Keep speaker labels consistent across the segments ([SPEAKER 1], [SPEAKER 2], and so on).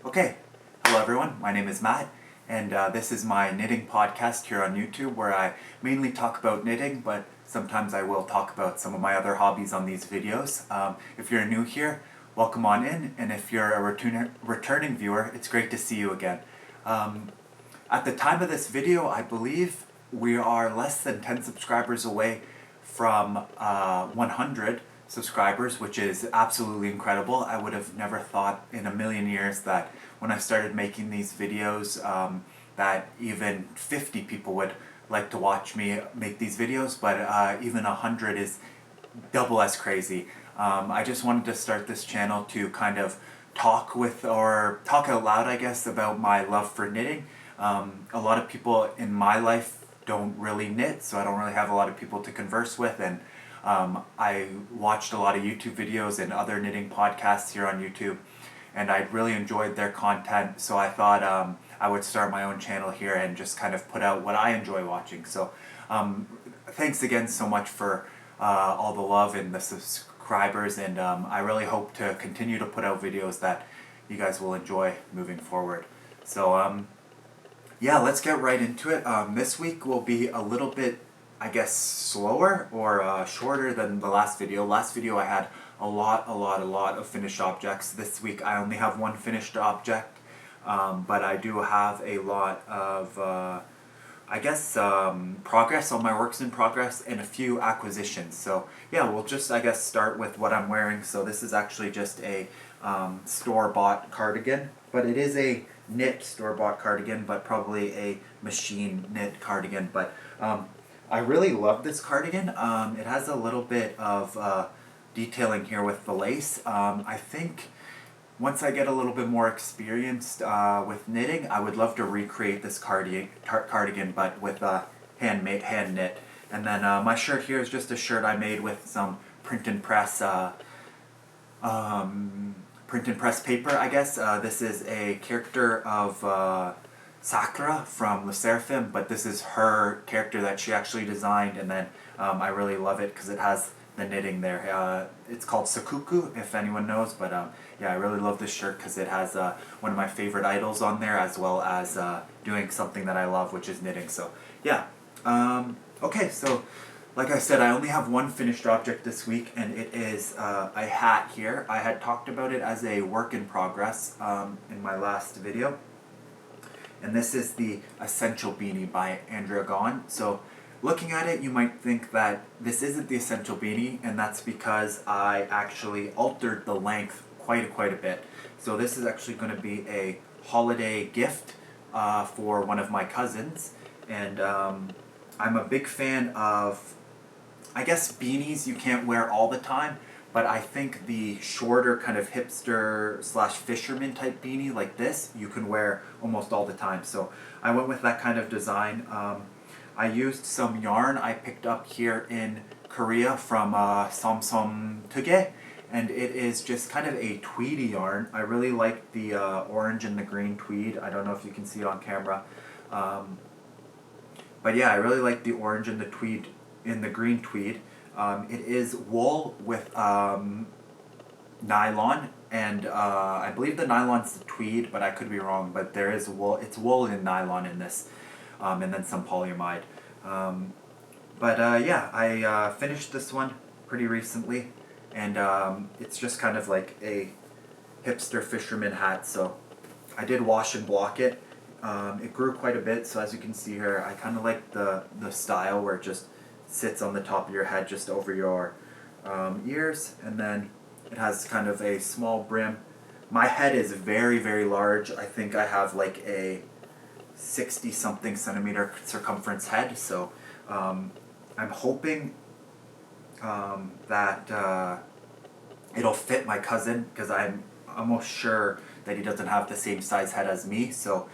[SPEAKER 1] Okay, hello everyone, my name is Matt, and this is my knitting podcast here on YouTube where I mainly talk about knitting, but sometimes I will talk about some of my other hobbies on these videos. If you're new here, welcome on in, and if you're a returning viewer, it's great to see you again. At the time of this video, I believe we are less than 10 subscribers away from 100 subscribers, which is absolutely incredible. I would have never thought in a million years that when I started making these videos that even 50 people would like to watch me make these videos, but even 100 is double as crazy. I just wanted to start this channel to kind of talk out loud, I guess, about my love for knitting. A lot of people in my life don't really knit, so I don't really have a lot of people to converse with, and I watched a lot of YouTube videos and other knitting podcasts here on YouTube, and I really enjoyed their content, so I thought I would start my own channel here and just kind of put out what I enjoy watching. So thanks again so much for all the love and the subscribers, and I really hope to continue to put out videos that you guys will enjoy moving forward. So yeah, let's get right into it. This week will be a little bit, I guess, slower or shorter than the last video. Last video I had a lot of finished objects. This week I only have one finished object, but I do have a lot of, I guess, progress on my works in progress and a few acquisitions. So yeah, we'll just, I guess, start with what I'm wearing. So this is actually just a store-bought cardigan, but it is a knit store-bought cardigan, but probably a machine knit cardigan. But I really love this cardigan. It has a little bit of detailing here with the lace. I think once I get a little bit more experienced with knitting, I would love to recreate this cardigan, but with hand knit. And then my shirt here is just a shirt I made with some print and press paper, I guess. This is a character of Sakura from Le Seraphim, but this is her character that she actually designed, and then I really love it because it has the knitting there. It's called Sakuku, if anyone knows, but yeah, I really love this shirt because it has one of my favorite idols on there, as well as doing something that I love, which is knitting. So yeah, okay, so like I said, I only have one finished object this week, and it is a hat here. I had talked about it as a work in progress in my last video. And this is the Essential Beanie by Andrea Gaughan. So looking at it, you might think that this isn't the Essential Beanie, and that's because I actually altered the length quite a bit. So this is actually going to be a holiday gift for one of my cousins, and I'm a big fan of, I guess, beanies you can't wear all the time, but I think the shorter kind of hipster / fisherman type beanie like this, you can wear almost all the time. So I went with that kind of design. I used some yarn I picked up here in Korea from Samsung Tuge, and it is just kind of a tweedy yarn. I really like the orange and the green tweed. I don't know if you can see it on camera. But yeah, I really like the orange and the tweed in the green tweed. It is wool with nylon, and I believe the nylon's the tweed, but I could be wrong. But there is wool. It's wool and nylon in this, and then some polyamide. Yeah, I finished this one pretty recently, and it's just kind of like a hipster fisherman hat. So I did wash and block it. It grew quite a bit, so as you can see here, I kind of like the style where it just sits on the top of your head, just over your ears, and then it has kind of a small brim. My head is very large. I think I have like a 60-something centimeter circumference head, so I'm hoping that it'll fit my cousin, because I'm almost sure that he doesn't have the same size head as me, so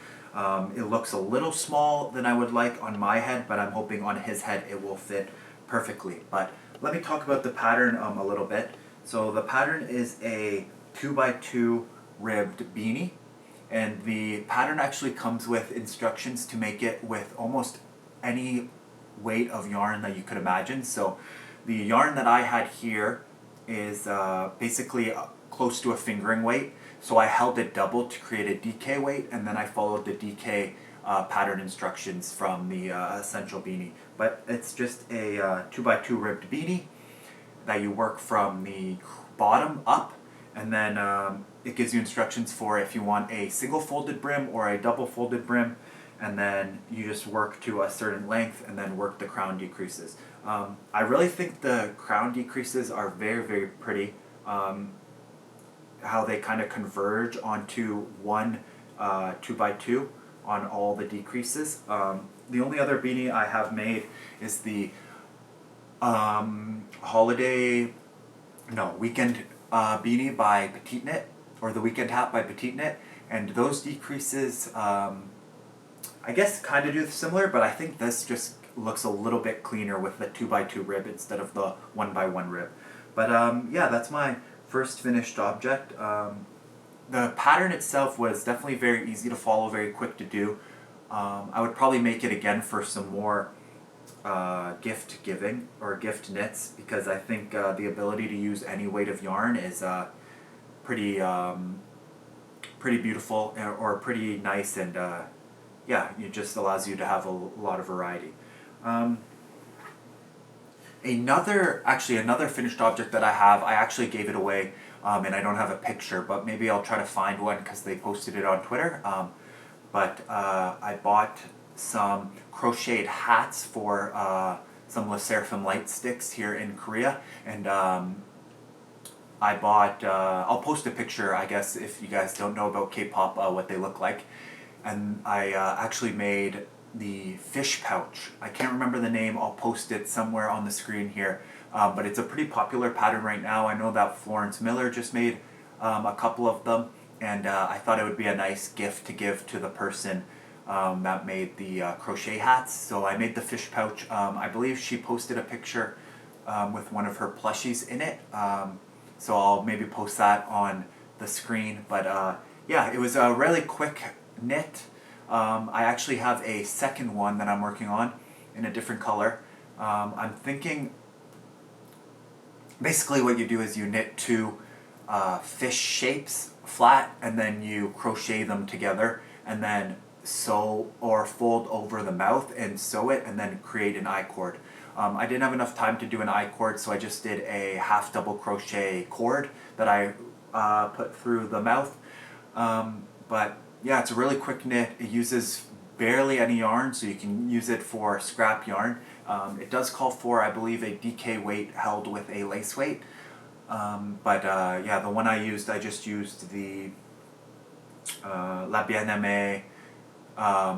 [SPEAKER 1] it looks a little small than I would like on my head, but I'm hoping on his head it will fit perfectly. But let me talk about the pattern a little bit. So the pattern is a 2x2 ribbed beanie, and the pattern actually comes with instructions to make it with almost any weight of yarn that you could imagine. So the yarn that I had here is basically close to a fingering weight. So I held it double to create a DK weight, and then I followed the DK pattern instructions from the Essential Beanie. But it's just a 2x2 ribbed beanie that you work from the bottom up, and then it gives you instructions for if you want a single folded brim or a double folded brim, and then you just work to a certain length and then work the crown decreases. I really think the crown decreases are very, very pretty. How they kind of converge onto one 2x2 on all the decreases. The only other beanie I have made is the weekend beanie by Petite Knit, or the weekend hat by Petite Knit, and those decreases I guess kind of do similar, but I think this just looks a little bit cleaner with the 2x2 rib instead of the 1x1 rib. But yeah, that's my first finished object. The pattern itself was definitely very easy to follow, very quick to do. I would probably make it again for some more gift giving or gift knits, because I think the ability to use any weight of yarn is pretty beautiful, or pretty nice, and yeah, it just allows you to have a lot of variety. Another finished object that I have, I actually gave it away, and I don't have a picture, but maybe I'll try to find one because they posted it on Twitter. But I bought some crocheted hats for some Le Seraphim light sticks here in Korea, and I bought, I'll post a picture, I guess, if you guys don't know about K-pop, what they look like. And I actually made the fish pouch. I can't remember the name, I'll post it somewhere on the screen here. But it's a pretty popular pattern right now. I know that Florence Miller just made a couple of them, and I thought it would be a nice gift to give to the person that made the crochet hats. So I made the fish pouch. I believe she posted a picture with one of her plushies in it. So I'll maybe post that on the screen. But yeah, it was a really quick knit. I actually have a second one that I'm working on in a different color. I'm thinking basically what you do is you knit two fish shapes flat, and then you crochet them together, and then sew or fold over the mouth and sew it, and then create an I-cord. I didn't have enough time to do an I-cord, so I just did a half double crochet cord that I put through the mouth. But yeah, it's a really quick knit. It uses barely any yarn, so you can use it for scrap yarn. It does call for, I believe, a DK weight held with a lace weight. But yeah, the one I just used the La Bien-Aimée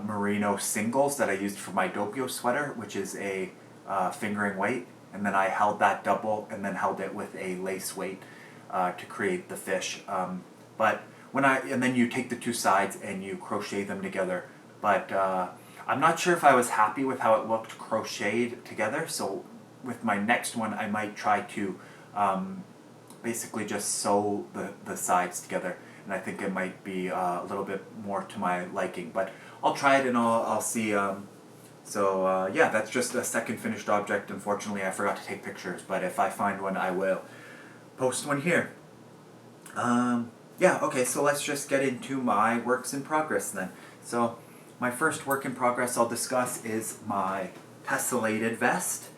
[SPEAKER 1] merino singles that I used for my doppio sweater, which is a fingering weight, and then I held that double and then held it with a lace weight to create the fish. But and then you take the two sides and you crochet them together. But I'm not sure if I was happy with how it looked crocheted together, so with my next one I might try to basically just sew the sides together, and I think it might be a little bit more to my liking, but I'll try it and I'll see. So yeah, that's just a second finished object. Unfortunately, I forgot to take pictures, but if I find one, I will post one here. Yeah, okay, so let's just get into my works in progress then. So my first work in progress I'll discuss is my tessellated vest,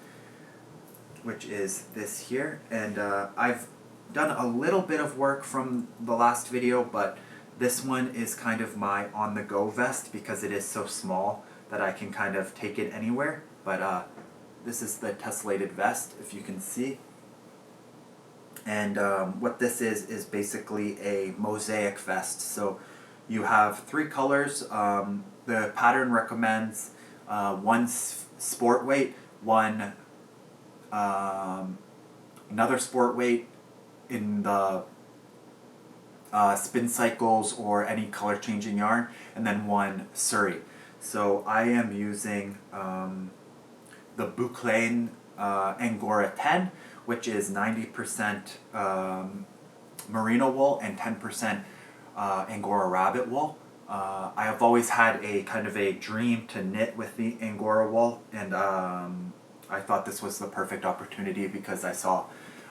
[SPEAKER 1] which is this here. And I've done a little bit of work from the last video, but this one is kind of my on-the-go vest because it is so small that I can kind of take it anywhere. But this is the tessellated vest, if you can see. And what this is basically a mosaic vest. So you have three colors. The pattern recommends one sport weight, one another sport weight in the spin cycles or any color changing yarn, and then one Surrey. So I am using the Bouclane Angora 10, which is 90% merino wool and 10% Angora rabbit wool. I have always had a kind of a dream to knit with the Angora wool, and I thought this was the perfect opportunity because I saw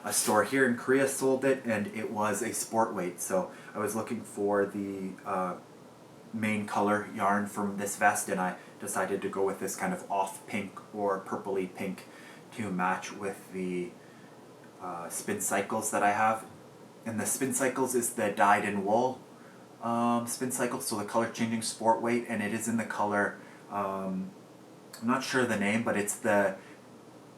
[SPEAKER 1] a store here in Korea sold it, and it was a sport weight. So I was looking for the main color yarn from this vest, and I decided to go with this kind of off pink or purpley pink to match with the spin cycles that I have. And the spin cycles is the dyed in wool spin cycle, so the color changing sport weight, and it is in the color, I'm not sure the name, but it's the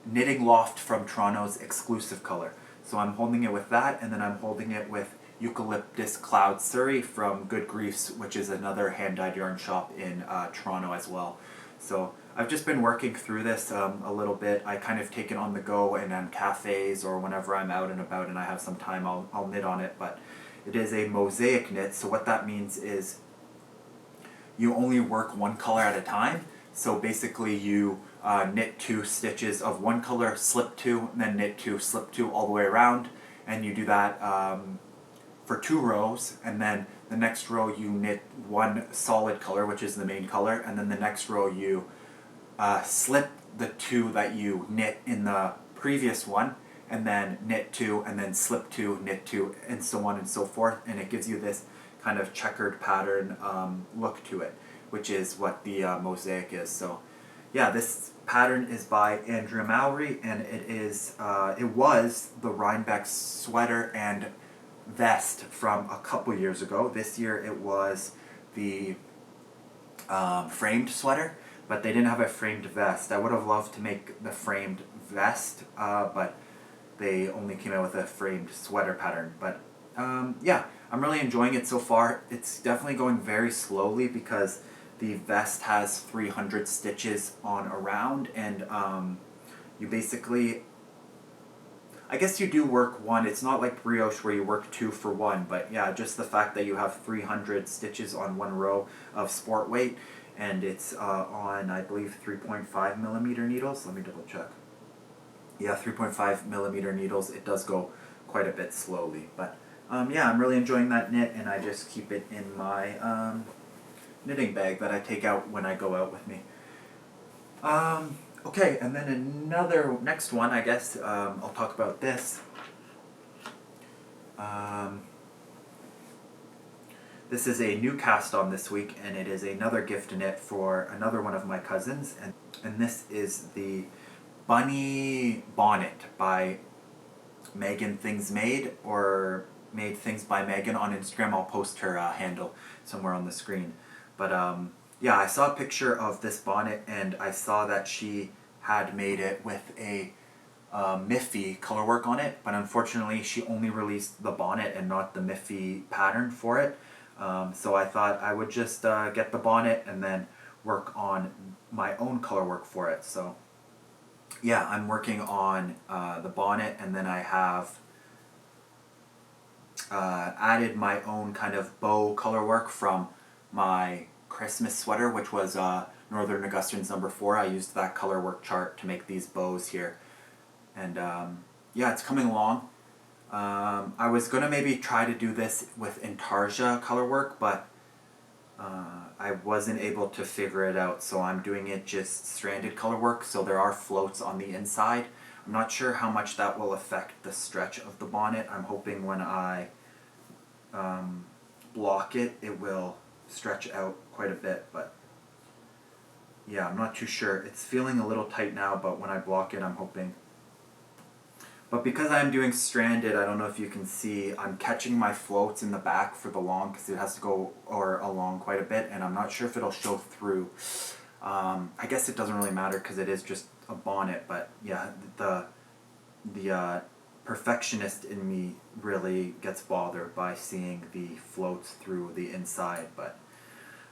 [SPEAKER 1] Knitting Loft from Toronto's exclusive color. So I'm holding it with that, and then I'm holding it with Eucalyptus Cloud Surrey from Good Griefs, which is another hand-dyed yarn shop in Toronto as well. So I've just been working through this a little bit. I kind of take it on the go and on cafes or whenever I'm out and about and I have some time, I'll knit on it. But it is a mosaic knit, so what that means is you only work one color at a time. So basically you knit 2 stitches of one color, slip 2, and then knit 2, slip 2 all the way around, and you do that for 2 rows, and then the next row you knit 1 solid color, which is the main color, and then the next row you slip the 2 that you knit in the previous one, and then knit 2, and then slip 2, knit 2, and so on and so forth, and it gives you this kind of checkered pattern look to it, which is what the mosaic is. So yeah, this pattern is by Andrea Mowry, and it was the Rhinebeck sweater and vest from a couple years ago. This year it was the framed sweater, but they didn't have a framed vest. I would have loved to make the framed vest, but they only came out with a framed sweater pattern. But yeah, I'm really enjoying it so far. It's definitely going very slowly because the vest has 300 stitches on around, and you basically, I guess you do work 1. It's not like brioche where you work 2 for 1, but yeah, just the fact that you have 300 stitches on 1 row of sport weight, and it's on, I believe, 3.5 millimeter needles. Let me double check. Yeah, 3.5 millimeter needles. It does go quite a bit slowly, but yeah, I'm really enjoying that knit, and I just keep it in my knitting bag that I take out when I go out with me. Okay, and then next one, I guess, I'll talk about this. This is a new cast on this week, and it is another gift knit for another one of my cousins, and this is the Bunny Bonnet by Megan Things Made, or Made Things by Megan on Instagram. I'll post her handle somewhere on the screen. But yeah, I saw a picture of this bonnet, and I saw that she had made it with a Miffy colorwork on it, but unfortunately she only released the bonnet and not the Miffy pattern for it. So I thought I would just get the bonnet and then work on my own colorwork for it. So yeah, I'm working on the bonnet, and then I have added my own kind of bow colorwork from my Christmas sweater, which was Northern Augustine's number 4. I used that colorwork chart to make these bows here, and yeah, it's coming along. I was gonna maybe try to do this with Intarsia colorwork, but I wasn't able to figure it out, so I'm doing it just stranded colorwork, so there are floats on the inside. I'm not sure how much that will affect the stretch of the bonnet. I'm hoping when I block it, it will stretch out quite a bit, but yeah, I'm not too sure. It's feeling a little tight now, but when I block it, I'm hoping. But because I'm doing stranded, I don't know if you can see, I'm catching my floats in the back for the long, because it has to go along quite a bit, and I'm not sure if it'll show through. I guess it doesn't really matter because it is just a bonnet, but yeah, the perfectionist in me really gets bothered by seeing the floats through the inside, but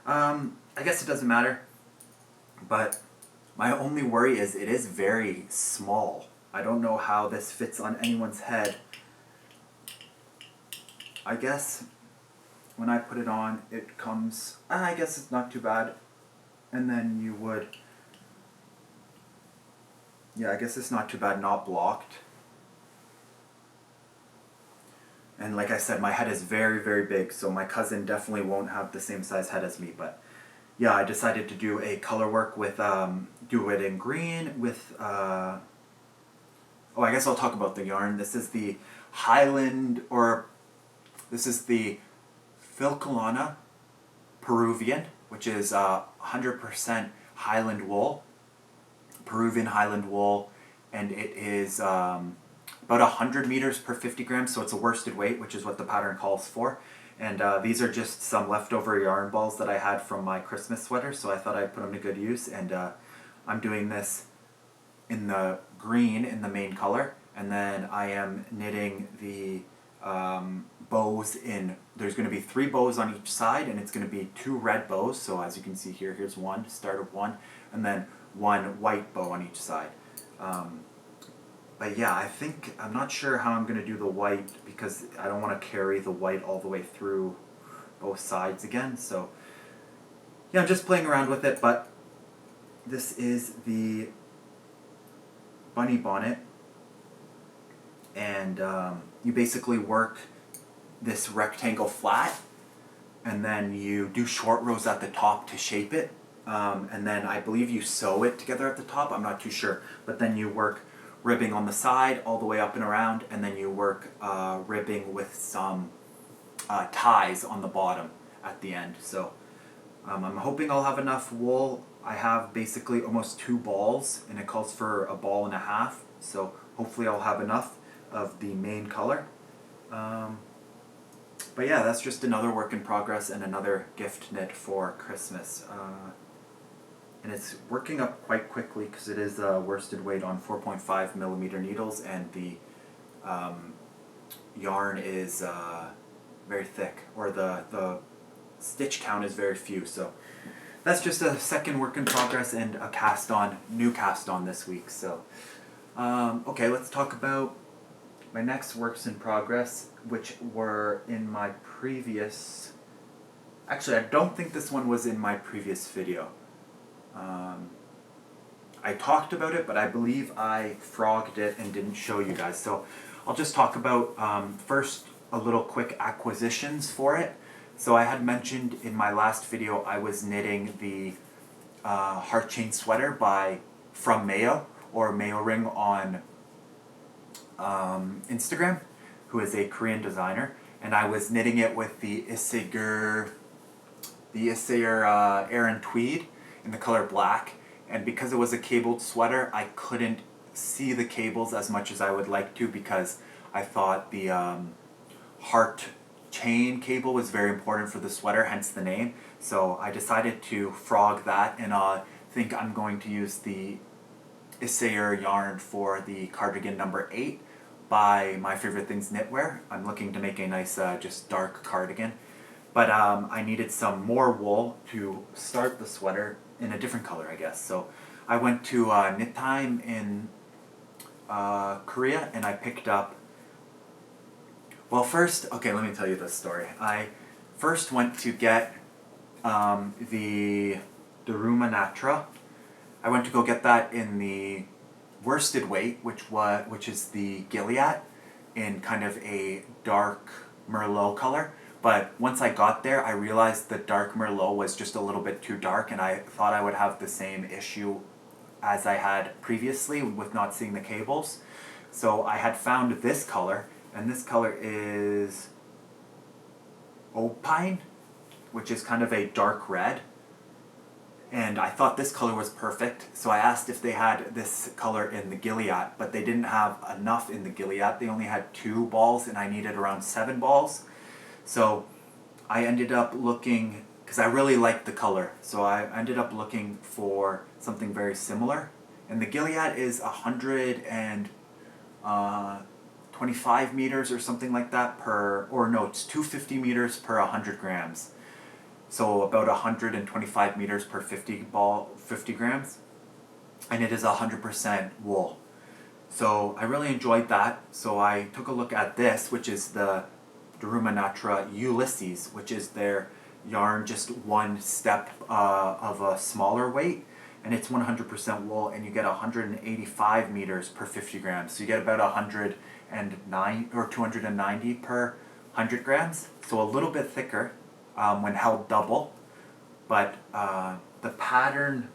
[SPEAKER 1] I guess it doesn't matter. But my only worry is it is very small. I don't know how this fits on anyone's head. I guess when I put it on, it comes, I guess it's not too bad. And then you would, yeah, I guess it's not too bad, not blocked. And like I said, my head is very, very big, so my cousin definitely won't have the same size head as me. But yeah, I decided to do a color work with, do it in green with, Oh, I guess I'll talk about the yarn. This is the Highland, or this is the Filcolana Peruvian, which is 100% Highland wool, Peruvian Highland wool, and it is about 100 meters per 50 grams, so it's a worsted weight, which is what the pattern calls for. And these are just some leftover yarn balls that I had from my Christmas sweater, so I thought I'd put them to good use. And I'm doing this in the green, in the main color, and then I am knitting the bows in. There's going to be 3 bows on each side, and it's going to be 2 red bows. So as you can see here, here's one, start of one, and then 1 white bow on each side. But yeah, I'm not sure how I'm going to do the white, because I don't want to carry the white all the way through both sides again. So yeah, I'm just playing around with it. But this is the bunny bonnet, and you basically work this rectangle flat, and then you do short rows at the top to shape it, and then I believe you sew it together at the top. I'm not too sure, but then you work ribbing on the side all the way up and around, and then you work ribbing with some ties on the bottom at the end. So I'm hoping I'll have enough wool. I have basically almost 2 balls, and it calls for 1.5 balls, so hopefully I'll have enough of the main color. But yeah, that's just another work in progress and another gift knit for Christmas. And it's working up quite quickly, because it is a worsted weight on 4.5 millimeter needles, and the yarn is very thick, or the stitch count is very few. So that's just a second work in progress and a new cast on this week. So okay, let's talk about my next works in progress, which were in my previous. Actually, I don't think this one was in my previous video. I talked about it, but I believe I frogged it and didn't show you guys. So I'll just talk about first a little quick acquisitions for it. So I had mentioned in my last video I was knitting the heart chain sweater from Mayo, or Mayo Ring on Instagram, who is a Korean designer, and I was knitting it with the Isager Aran Tweed in the color black. And because it was a cabled sweater, I couldn't see the cables as much as I would like to, because I thought the heart chain cable was very important for the sweater, hence the name. So I decided to frog that, and I think I'm going to use the Isager yarn for the cardigan number 8 by My Favorite Things Knitwear. I'm looking to make a nice just dark cardigan. But I needed some more wool to start the sweater in a different color, I guess. So I went to Knit Time in Korea, and I picked up. Well, first, okay, let me tell you this story. I first went to get the Daruma Natra. I went to go get that in the worsted weight, which is the Gilead, in kind of a dark Merlot color. But once I got there, I realized the dark Merlot was just a little bit too dark, and I thought I would have the same issue as I had previously with not seeing the cables. So I had found this color, and this color is Opine, which is kind of a dark red. And I thought this color was perfect, so I asked if they had this color in the Gilead, but they didn't have enough in the Gilead. They only had 2 balls, and I needed around 7 balls. So I ended up looking, because I really liked the color, so I ended up looking for something very similar. And the Gilead is 125 meters or something like that it's 250 meters per 100 grams. So about 125 meters per 50 grams. And it is 100% wool. So I really enjoyed that. So I took a look at this, which is the Daruma Natra Ulysses, which is their yarn just one step of a smaller weight, and it's 100% wool, and you get 185 meters per 50 grams. So you get about 109 or 290 per 100 grams. So a little bit thicker when held double, but the pattern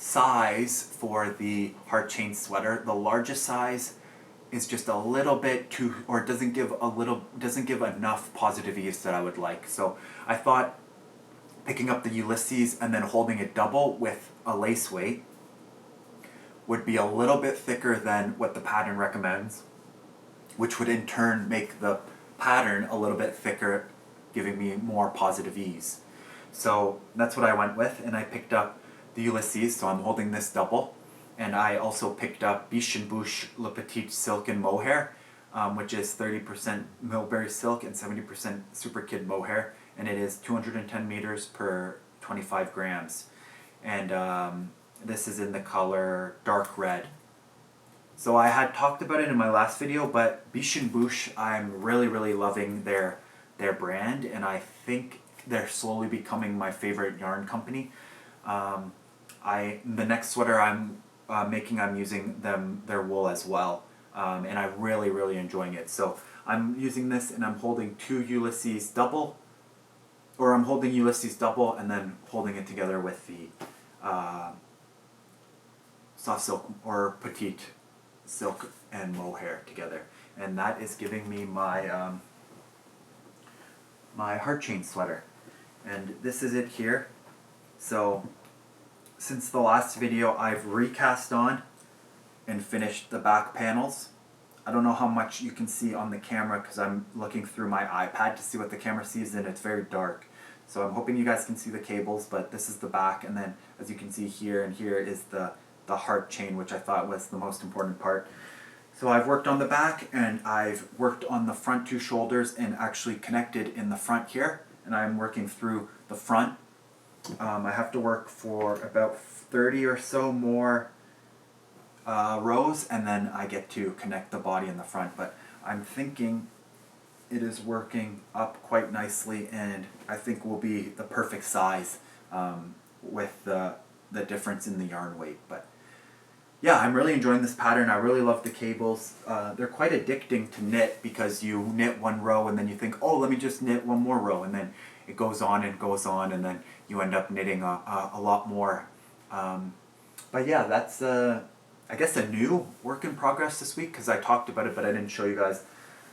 [SPEAKER 1] size for the heart chain sweater. The largest size is just a little bit too, or doesn't give enough positive ease that I would like. So I thought picking up the Ulysses and then holding it double with a lace weight would be a little bit thicker than what the pattern recommends, which would in turn make the pattern a little bit thicker, giving me more positive ease. So that's what I went with, and I picked up the Ulysses, so I'm holding this double. And I also picked up Biche & Bouche Le Petit Silk and Mohair, which is 30% Millberry Silk and 70% Super Kid Mohair, and it is 210 meters per 25 grams. And this is in the color dark red. So I had talked about it in my last video, but Biche & Bouche, I'm really loving their brand, and I think they're slowly becoming my favorite yarn company. The next sweater I'm making, I'm using their wool as well, and I'm really enjoying it. So I'm using this, and I'm holding Ulysses double and then holding it together with the soft silk or petite silk and mohair together, and that is giving me my my heart chain sweater. And this is it here. So since the last video, I've recast on and finished the back panels. I don't know how much you can see on the camera because I'm looking through my iPad to see what the camera sees, and it's very dark. So I'm hoping you guys can see the cables, but this is the back, and then as you can see here and here is the heart chain, which I thought was the most important part. So I've worked on the back, and I've worked on the front two shoulders and actually connected in the front here, and I'm working through the front. I have to work for about 30 or so more rows, and then I get to connect the body in the front. But I'm thinking it is working up quite nicely, and I think will be the perfect size with the difference in the yarn weight. But yeah, I'm really enjoying this pattern. I really love the cables. They're quite addicting to knit because you knit one row and then you think, oh, let me just knit one more row, and then it goes on and goes on, and then you end up knitting a lot more. But yeah, that's I guess a new work in progress this week, because I talked about it but I didn't show you guys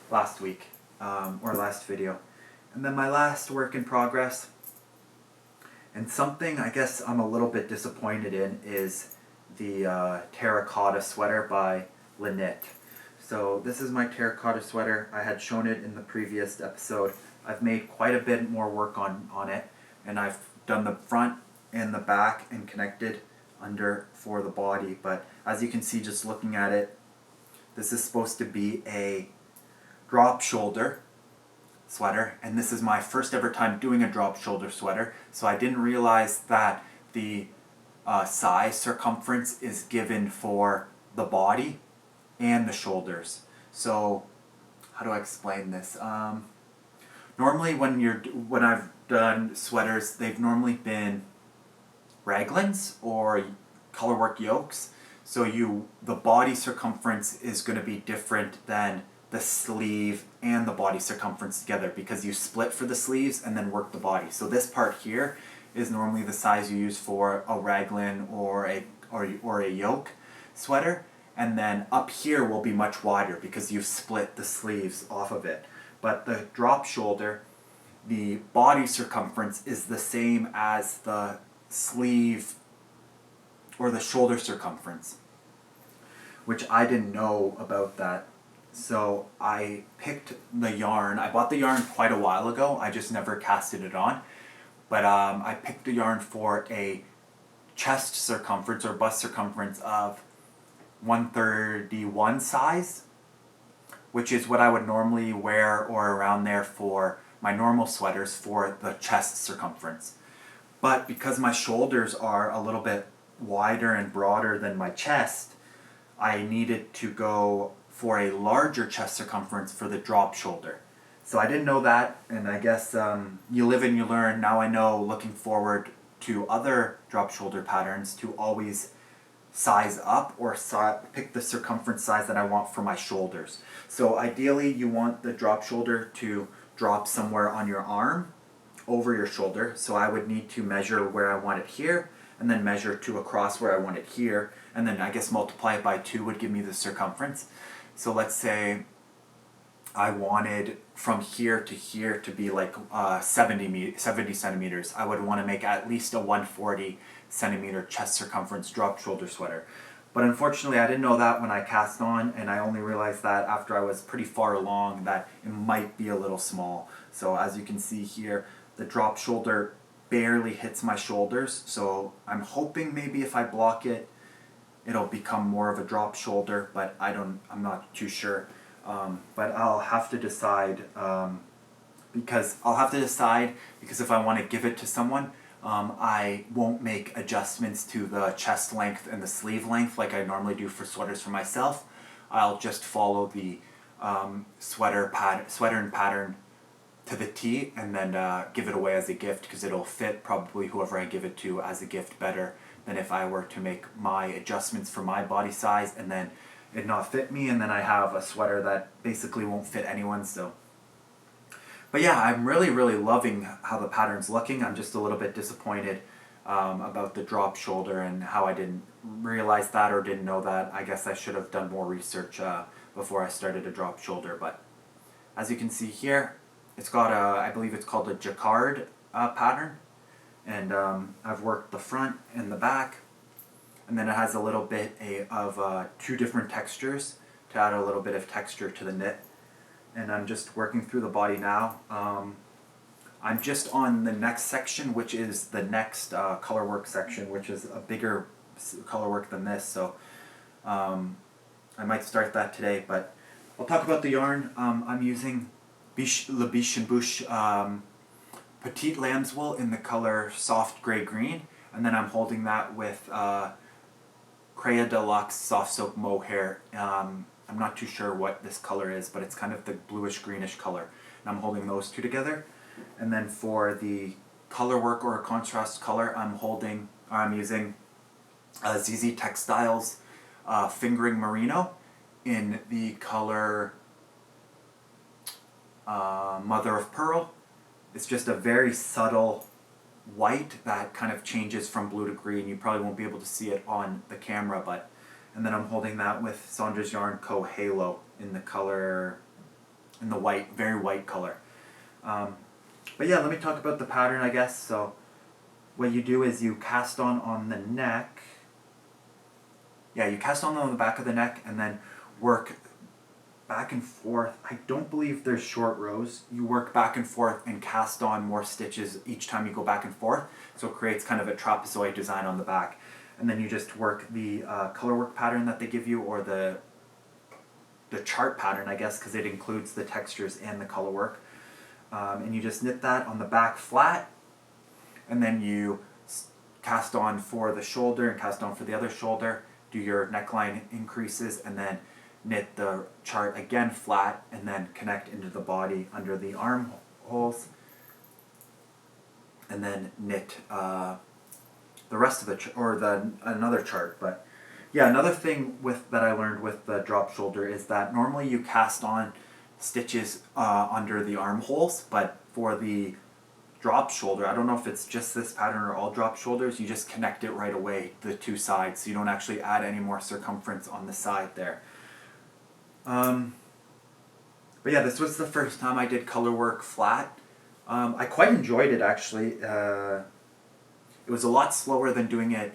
[SPEAKER 1] last week or last video. And then my last work in progress, and something I guess I'm a little bit disappointed in, is the Terracotta sweater by Lynette. So this is my Terracotta sweater. I had shown it in the previous episode. I've made quite a bit more work on it, and I've done the front and the back and connected under for the body. But as you can see, just looking at it, this is supposed to be a drop shoulder sweater, and this is my first ever time doing a drop shoulder sweater, so I didn't realize that the size circumference is given for the body and the shoulders. So how do I explain this? Normally when I've done sweaters, they've normally been raglans or colorwork yokes. So the body circumference is going to be different than the sleeve and the body circumference together, because you split for the sleeves and then work the body. So this part here is normally the size you use for a raglan or a yoke sweater, and then up here will be much wider because you've split the sleeves off of it. But the drop shoulder, the body circumference is the same as the sleeve or the shoulder circumference, which I didn't know about that. So I picked the yarn. I bought the yarn quite a while ago. I just never casted it on. But I picked the yarn for a chest circumference or bust circumference of 131 size, which is what I would normally wear or around there for my normal sweaters for the chest circumference. But because my shoulders are a little bit wider and broader than my chest, I needed to go for a larger chest circumference for the drop shoulder. So I didn't know that, and I guess you live and you learn. Now I know, looking forward to other drop shoulder patterns, to always size up or pick the circumference size that I want for my shoulders. So ideally you want the drop shoulder to drop somewhere on your arm over your shoulder. So I would need to measure where I want it here, and then measure to across where I want it here, and then I guess multiply it by 2 would give me the circumference. So let's say I wanted from here to here to be like 70 centimeters. I would want to make at least a 140 centimeter chest circumference drop shoulder sweater. But unfortunately, I didn't know that when I cast on, and I only realized that after I was pretty far along that it might be a little small. So as you can see here, the drop shoulder barely hits my shoulders. So I'm hoping maybe if I block it, it'll become more of a drop shoulder, but I'm not too sure. But I'll have to decide because if I want to give it to someone, I won't make adjustments to the chest length and the sleeve length like I normally do for sweaters for myself. I'll just follow the sweater and pattern to the T, and then give it away as a gift, because it'll fit probably whoever I give it to as a gift better than if I were to make my adjustments for my body size and then it not fit me, and then I have a sweater that basically won't fit anyone. So, but yeah, I'm really loving how the pattern's looking. I'm just a little bit disappointed about the drop shoulder and how I didn't realize that or didn't know that. I guess I should have done more research before I started a drop shoulder. But as you can see here, it's got I believe it's called a jacquard pattern, and I've worked the front and the back, and then it has a little bit of 2 different textures to add a little bit of texture to the knit. And I'm just working through the body now. I'm just on the next section, which is the next color work section, which is a bigger color work than this. So I might start that today, but I'll talk about the yarn. I'm using Le Biche and Bouche Petite Lamb's Wool in the color soft gray green, and then I'm holding that with Crea Deluxe Soft Soap Mohair. I'm not too sure what this color is, but it's kind of the bluish greenish color, and I'm holding those 2 together. And then for the color work or a contrast color, I'm using ZZ Textiles Fingering Merino in the color Mother of Pearl. It's just a very subtle white that kind of changes from blue to green. You probably won't be able to see it on the camera, but and then I'm holding that with Saunders Yarn Co. Halo in the white, very white color. But yeah, let me talk about the pattern, I guess. So what you do is you cast on the neck. Yeah, you cast on the back of the neck and then work back and forth. I don't believe there's short rows. You work back and forth and cast on more stitches each time you go back and forth. So it creates kind of a trapezoid design on the back. And then you just work the color work pattern that they give you, or the chart pattern, I guess, because it includes the textures and the color work. And you just knit that on the back flat, and then you cast on for the shoulder and cast on for the other shoulder, do your neckline increases, and then knit the chart again flat, and then connect into the body under the armholes, and then knit the rest of another chart. But yeah, another thing that I learned with the drop shoulder is that normally you cast on stitches under the armholes, but for the drop shoulder, I don't know if it's just this pattern or all drop shoulders, you just connect it right away, the 2 sides, so you don't actually add any more circumference on the side there. But yeah, this was the first time I did color work flat. I quite enjoyed it, actually. It was a lot slower than doing it.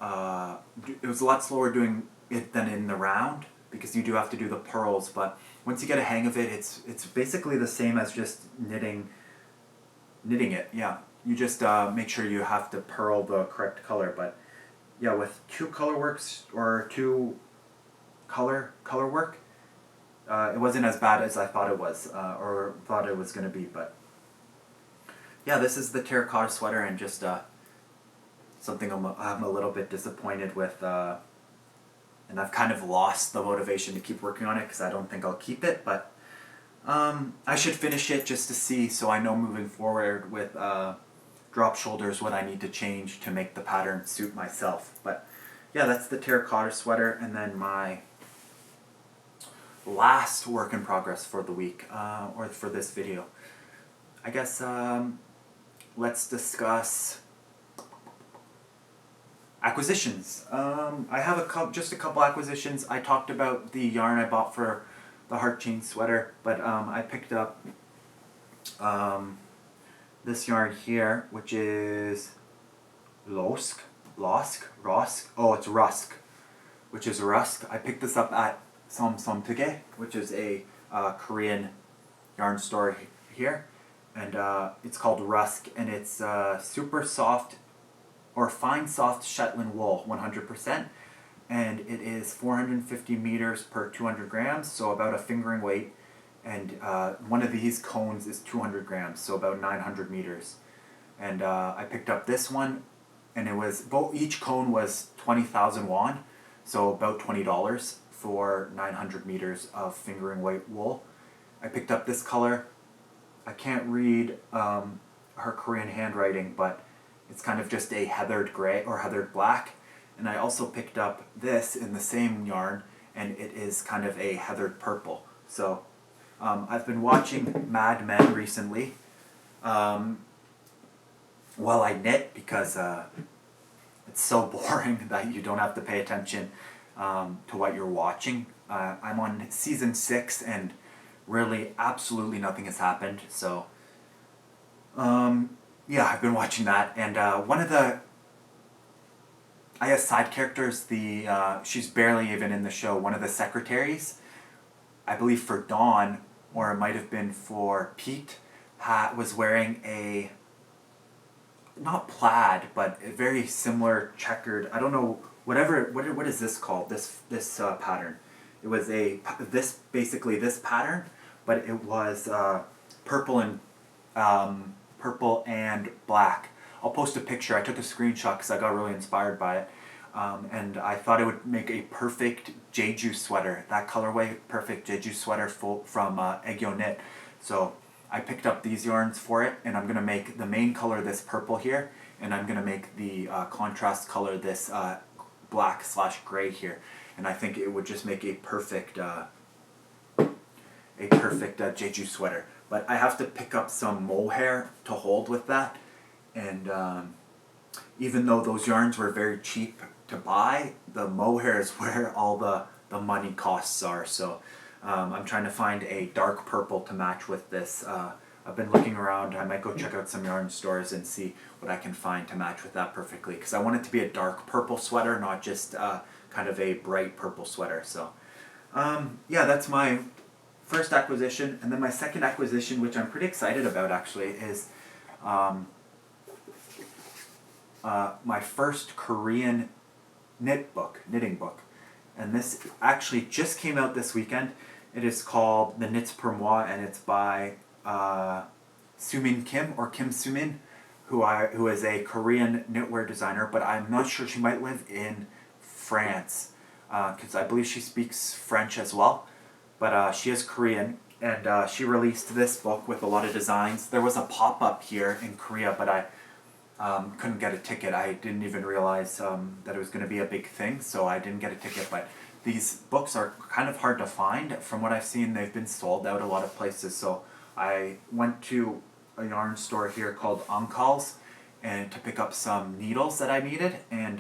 [SPEAKER 1] It was a lot slower doing it than in the round, because you do have to do the purls. But once you get a hang of it, it's basically the same as just knitting it. Yeah, you just make sure you have to purl the correct color. But yeah, with 2 color works or 2 color work, it wasn't as bad as I thought it was, or thought it was going to be. But yeah, this is the terracotta sweater, and just something I'm a little bit disappointed with, and I've kind of lost the motivation to keep working on it because I don't think I'll keep it. But I should finish it just to see, so I know moving forward with drop shoulders what I need to change to make the pattern suit myself. But yeah, that's the terracotta sweater, and then my last work in progress for the week, or for this video. I guess let's discuss Acquisitions. I have just a couple acquisitions. I talked about the yarn I bought for the heart chain sweater, but I picked up this yarn here, which is Losk, it's Rusk, which is Rusk. I picked this up at Somtige, which is a Korean yarn store here, and it's called Rusk, and it's super soft or fine soft Shetland wool, 100%, and it is 450 meters per 200 grams, so about a fingering weight, and one of these cones is 200 grams, so about 900 meters. And I picked up this one, and it was each cone was 20,000 won, so about $20 for 900 meters of fingering weight wool. I picked up this color. I can't read her Korean handwriting, but it's kind of just a heathered gray or heathered black. And I also picked up this in the same yarn, and it is kind of a heathered purple. So I've been watching Mad Men recently while I knit, because it's so boring that you don't have to pay attention to what you're watching. I'm on season 6, and really absolutely nothing has happened. So yeah, I've been watching that, and one of the, I guess, side characters, she's barely even in the show, one of the secretaries, I believe for Dawn, or it might have been for Pete, was wearing a, not plaid, but a very similar checkered, I don't know, what is this called, this pattern? It was basically this pattern, but it was purple and black. I'll post a picture. I took a screenshot because I got really inspired by it. And I thought it would make a perfect Jeju sweater. That colorway, perfect Jeju sweater from Egyo Knit. So I picked up these yarns for it, and I'm going to make the main color this purple here, and I'm going to make the contrast color this black/gray here. And I think it would just make a perfect Jeju sweater. But I have to pick up some mohair to hold with that, and even though those yarns were very cheap to buy, the mohair is where all the money costs are. So I'm trying to find a dark purple to match with this. I've been looking around. I might go check out some yarn stores and see what I can find to match with that perfectly, because I want it to be a dark purple sweater, not just kind of a bright purple sweater. So yeah, that's my first acquisition. And then my second acquisition, which I'm pretty excited about actually, is my first Korean knitting book. And this actually just came out this weekend. It is called The Knits Per Moi, and it's by Sumin Kim, or Kim Sumin, who is a Korean knitwear designer, but I'm not sure, she might live in France, because I believe she speaks French as well, but she is Korean, and she released this book with a lot of designs. There was a pop-up here in Korea, but I couldn't get a ticket. I didn't even realize that it was going to be a big thing, so I didn't get a ticket. But these books are kind of hard to find. From what I've seen, they've been sold out a lot of places. So I went to a yarn store here called Uncal's and to pick up some needles that I needed, and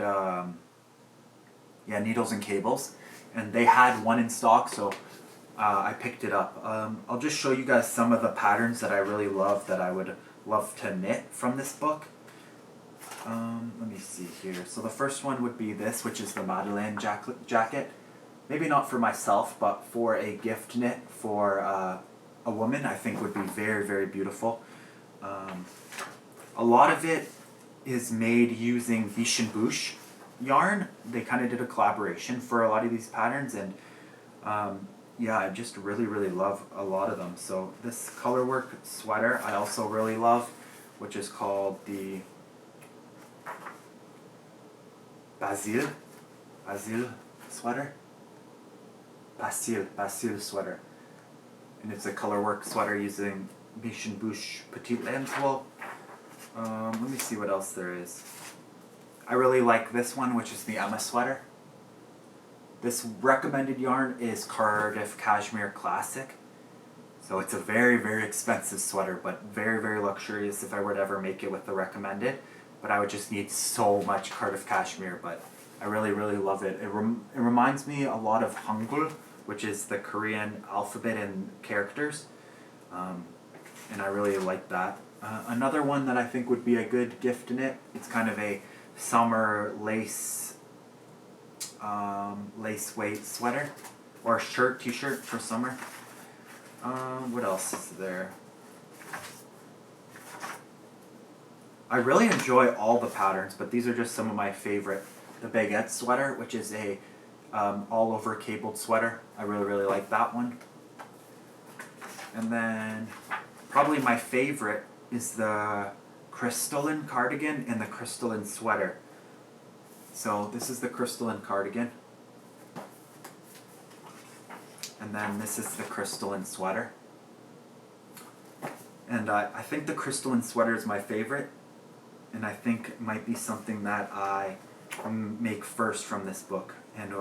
[SPEAKER 1] yeah, needles and cables. And they had one in stock, so I picked it up. I'll just show you guys some of the patterns that I really love, that I would love to knit from this book. Let me see here. So the first one would be this, which is the Madeleine jacket. Maybe not for myself, but for a gift knit for a woman, I think would be very, very beautiful. A lot of it is made using Bishinbush yarn. They kind of did a collaboration for a lot of these patterns, and yeah, I just really, really love a lot of them. So this colorwork sweater I also really love, which is called the Basil sweater. Basil sweater. And it's a colorwork sweater using Bishinbush Petite Lamb's wool. Let me see what else there is. I really like this one, which is the Emma sweater. This recommended yarn is Cardiff Cashmere Classic. So it's a very, very expensive sweater, but very, very luxurious if I were to ever make it with the recommended. but I would just need so much Cardiff cashmere. But I really, really love it. It reminds me a lot of Hangul, which is the Korean alphabet and characters, and I really like that. Another one that I think would be a good gift in it, it's kind of a summer lace weight sweater, or shirt, t-shirt for summer. What else is there? I really enjoy all the patterns, but these are just some of my favorite. The baguette sweater, which is a all over cabled sweater. I really, really like that one. And then probably my favorite is the crystalline cardigan and the crystalline sweater. So this is the crystalline cardigan, and then this is the crystalline sweater. And I think the crystalline sweater is my favorite, and I think it might be something that I make first from this book. And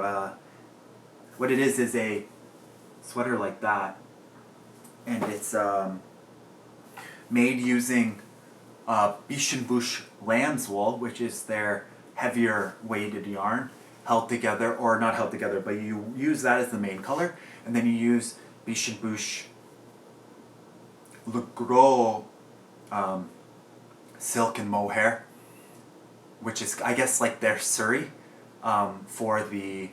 [SPEAKER 1] what it is a sweater like that, and it's made using Bush lamb's wool, which is their heavier weighted yarn, held together, or not held together, but you use that as the main color, and then you use Bush Le Gros silk and mohair, which is, I guess, like their Surrey for the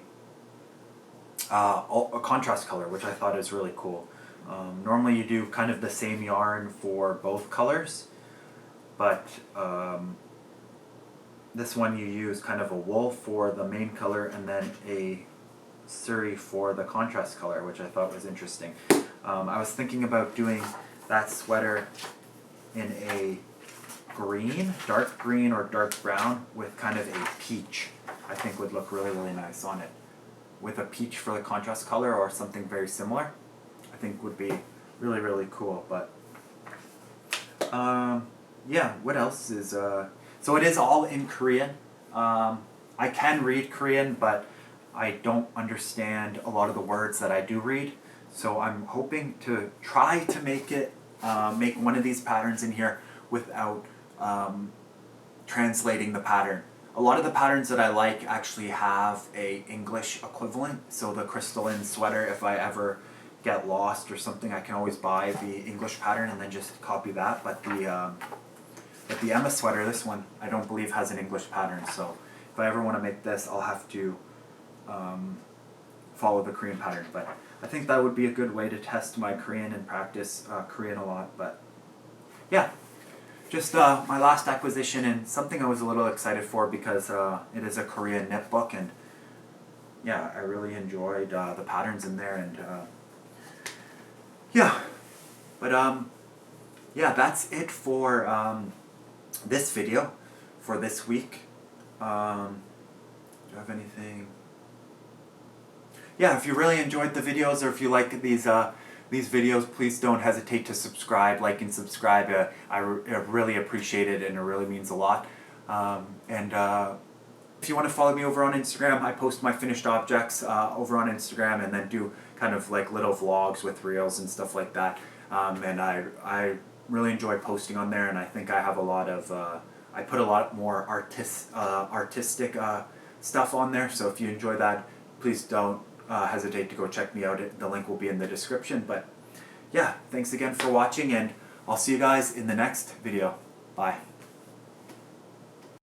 [SPEAKER 1] a contrast color, which I thought is really cool. Normally you do kind of the same yarn for both colors, but this one you use kind of a wool for the main color and then a Surrey for the contrast color, which I thought was interesting. I was thinking about doing that sweater in a green, dark green or dark brown with kind of a peach. I think would look really, really nice on it. With a peach for the contrast color or something very similar, I think would be really, really cool. But yeah, what else is so it is all in Korean. I can read Korean, but I don't understand a lot of the words that I do read. So I'm hoping to try to make it make one of these patterns in here without translating the pattern. A lot of the patterns that I like actually have a English equivalent. So the crystalline sweater, if I ever get lost or something, I can always buy the English pattern and then just copy that. But the Emma sweater, this one, I don't believe has an English pattern. So if I ever want to make this, I'll have to follow the Korean pattern. But I think that would be a good way to test my Korean and practice Korean a lot. But yeah. Just my last acquisition, and something I was a little excited for because it is a Korean knit book, and yeah, I really enjoyed the patterns in there, and yeah, but yeah, that's it for this video for this week. Do I have anything? Yeah, if you really enjoyed the videos, or if you like these videos, please don't hesitate to subscribe, like and subscribe. I really appreciate it, and it really means a lot. If you want to follow me over on Instagram, I post my finished objects over on Instagram, and then do kind of like little vlogs with reels and stuff like that. And I really enjoy posting on there, and I think I have a lot of I put a lot more artistic stuff on there. So if you enjoy that, please don't hesitate to go check me out. The link will be in the description. But yeah, thanks again for watching, and I'll see you guys in the next video. Bye.